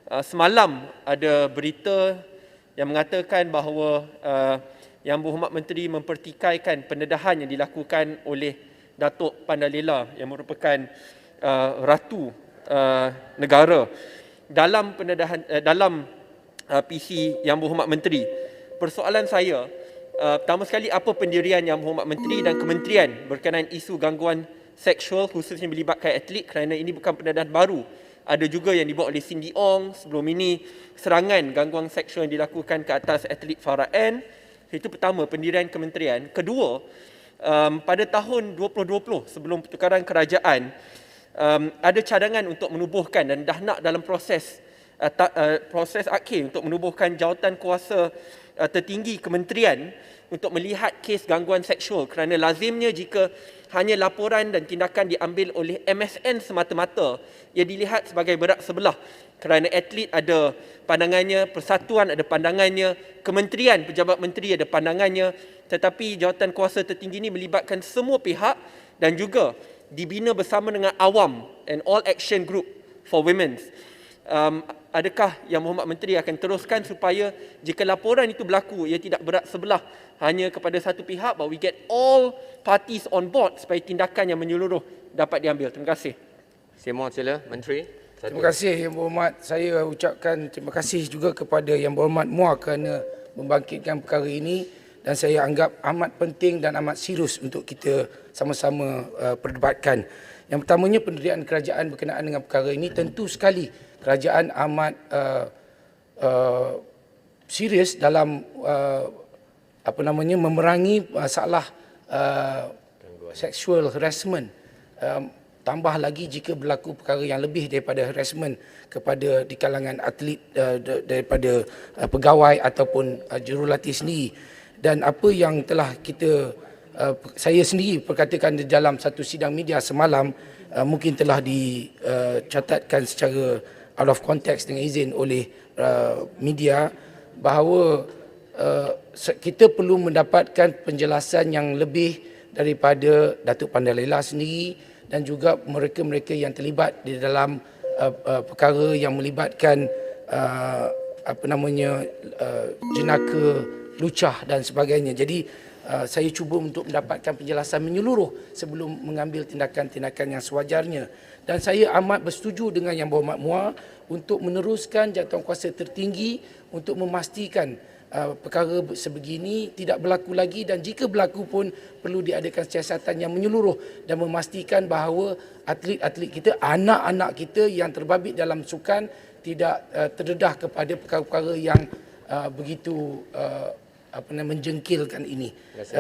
Semalam ada berita yang mengatakan bahawa Yang Berhormat Menteri mempertikaikan pendedahan yang dilakukan oleh Datuk Pandalela yang merupakan ratu negara dalam pendedahan dalam PC Yang Berhormat Menteri. Persoalan saya, pertama sekali, apa pendirian Yang Berhormat Menteri dan kementerian berkenaan isu gangguan seksual khususnya melibatkan atlet, kerana ini bukan pendedahan baru. Ada juga yang dibuat oleh Cindy Ong sebelum ini, serangan gangguan seksual yang dilakukan ke atas atlet Farah Ann. Itu pertama, pendirian kementerian. Kedua, pada tahun 2020 sebelum pertukaran kerajaan, ada cadangan untuk menubuhkan dan dah nak dalam proses akhir untuk menubuhkan jawatan kuasa tertinggi kementerian untuk melihat kes gangguan seksual, kerana lazimnya jika hanya laporan dan tindakan diambil oleh MSN semata-mata, ia dilihat sebagai berat sebelah, kerana atlet ada pandangannya, persatuan ada pandangannya, kementerian, pejabat menteri ada pandangannya, tetapi jawatan kuasa tertinggi ini melibatkan semua pihak dan juga dibina bersama dengan awam and all action group for women. Adakah Yang Berhormat Menteri akan teruskan supaya jika laporan itu berlaku, ia tidak berat sebelah hanya kepada satu pihak, but we get all parties on board supaya tindakan yang menyeluruh dapat diambil. Terima kasih. Saya mohon sila, Menteri. Terima kasih Yang Berhormat. Saya ucapkan terima kasih juga kepada Yang Berhormat Muar kerana membangkitkan perkara ini, dan saya anggap amat penting dan amat serius untuk kita sama-sama perdebatkan. Yang pertamanya, pendirian kerajaan berkenaan dengan perkara ini, tentu sekali kerajaan amat serius dalam memerangi masalah sexual harassment. Tambah lagi jika berlaku perkara yang lebih daripada harassment kepada di kalangan atlet, daripada pegawai ataupun jurulatih sendiri. Dan apa yang telah saya sendiri perkatakan di dalam satu sidang media semalam, mungkin telah dicatatkan secara out of context dengan izin oleh media, bahawa kita perlu mendapatkan penjelasan yang lebih daripada Datuk Pandalela sendiri dan juga mereka-mereka yang terlibat di dalam perkara yang melibatkan jenaka lucah dan sebagainya. Jadi saya cuba untuk mendapatkan penjelasan menyeluruh sebelum mengambil tindakan-tindakan yang sewajarnya. Dan saya amat bersetuju dengan Yang Berhormat Muar untuk meneruskan jawatankuasa tertinggi untuk memastikan perkara sebegini tidak berlaku lagi, dan jika berlaku pun perlu diadakan siasatan yang menyeluruh dan memastikan bahawa atlet-atlet kita, anak-anak kita yang terbabit dalam sukan tidak terdedah kepada perkara-perkara yang begitu menjengkilkan ini.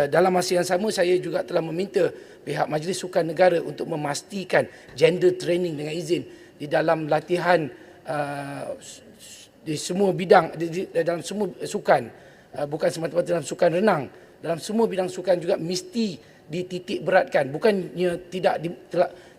Dalam masa yang sama, saya juga telah meminta pihak Majlis Sukan Negara untuk memastikan gender training dengan izin di dalam latihan di semua bidang, dalam semua sukan, bukan semata-mata dalam sukan renang, dalam semua bidang sukan juga mesti dititik beratkan. Bukannya tidak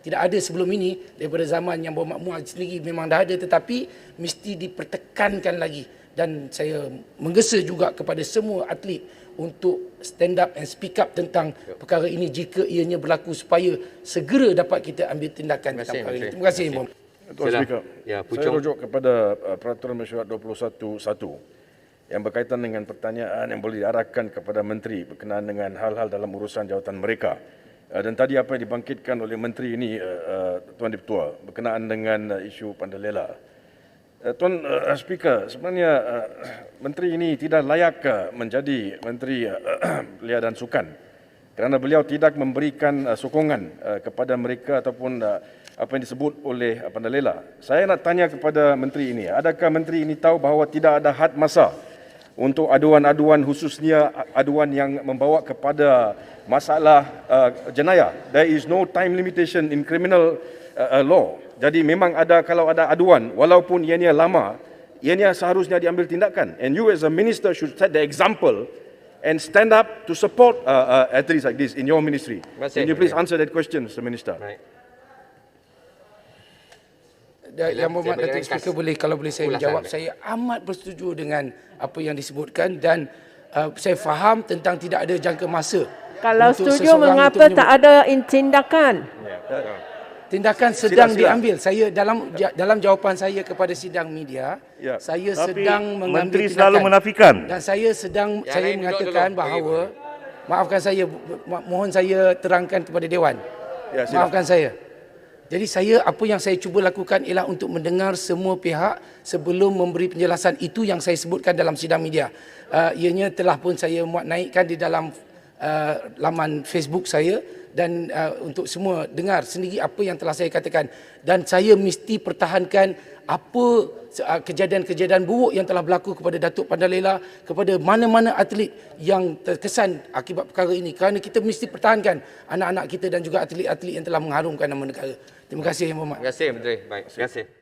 ada sebelum ini, daripada zaman Yang Berhormat Muar sendiri memang dah ada, tetapi mesti dipertekankan lagi. Dan saya menggesa juga kepada semua atlet untuk stand up and speak up tentang perkara ini jika ianya berlaku, supaya segera dapat kita ambil tindakan tentang perkara ini. Terima kasih, Imam. Tuan Speaker, saya rujuk kepada Peraturan Mesyuarat 21.1 yang berkaitan dengan pertanyaan yang boleh diarahkan kepada Menteri berkenaan dengan hal-hal dalam urusan jawatan mereka. Dan tadi apa yang dibangkitkan oleh Menteri ini, Tuan Dipertua, berkenaan dengan isu Pandalela. Tuan Speaker, sebenarnya Menteri ini tidak layak menjadi Menteri Belia dan Sukan kerana beliau tidak memberikan sokongan kepada mereka ataupun apa yang disebut oleh Pandalela. Saya nak tanya kepada Menteri ini, adakah Menteri ini tahu bahawa tidak ada had masa untuk aduan-aduan, khususnya aduan yang membawa kepada masalah jenayah? There is no time limitation in criminal law. Jadi memang ada, kalau ada aduan, walaupun ianya lama, ianya seharusnya diambil tindakan. And you as a minister should set the example and stand up to support athletes like this in your ministry. Can you please answer that question, Mr. Minister? Baik. Yang Berhormat Datuk Speaker, kalau boleh saya menjawab. Saya amat bersetuju dengan apa yang disebutkan, dan saya faham tentang tidak ada jangka masa. Kalau setuju, mengapa tak ada tindakan? Tindakan sedang Sila. diambil. Saya dalam jawapan saya kepada sidang media, Ya. saya Tapi sedang mengambil Menteri tindakan. selalu menafikan. Dan saya Yang saya lain duduk mengatakan dulu. bahawa, maafkan saya, mohon saya terangkan kepada Dewan. Ya, sila. Maafkan saya. Jadi apa yang saya cuba lakukan ialah untuk mendengar semua pihak sebelum memberi penjelasan. Itu yang saya sebutkan dalam sidang media. Ianya telah pun saya muat naikkan di dalam laman Facebook saya dan untuk semua dengar sendiri apa yang telah saya katakan. Dan saya mesti pertahankan apa kejadian-kejadian buruk yang telah berlaku kepada Datuk Pandalela, kepada mana-mana atlet yang terkesan akibat perkara ini. Kerana kita mesti pertahankan anak-anak kita dan juga atlet-atlet yang telah mengharumkan nama negara. Terima kasih, Yang Berhormat. Terima kasih Menteri. Baik, terima kasih.